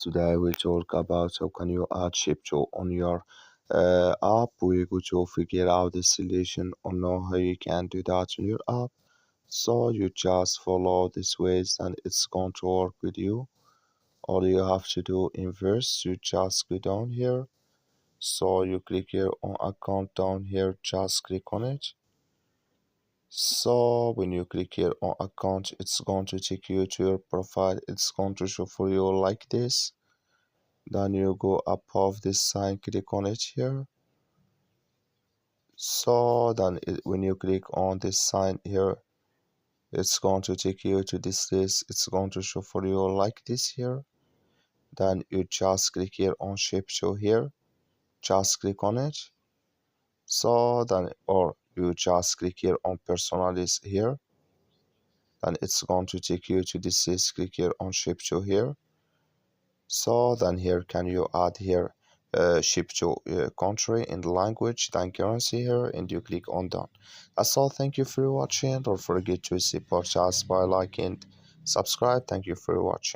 Today we talk about how can you add Shipto on your app. We're going to figure out the solution on how you can do that on your app. So you just follow these ways and it's going to work with you. All you have to do inverse, you just go down here. So you click here on account down here, just click on it. So when you click here on account, it's going to take you to your profile. It's going to show for you like this. Then you go above this sign, click on it here. So then when you click on this sign here, it's going to take you to this list. It's going to show for you like this here. Then you just click here on shape show here, just click on it. So then, or you just click here on personalize here, then it's going to take you to this list. Click here on shape show here. So then here can you add here ship to country in the language, then currency here, and you click on done. That's all. Thank you for watching. Don't forget to support us by liking, subscribe. Thank you for watching.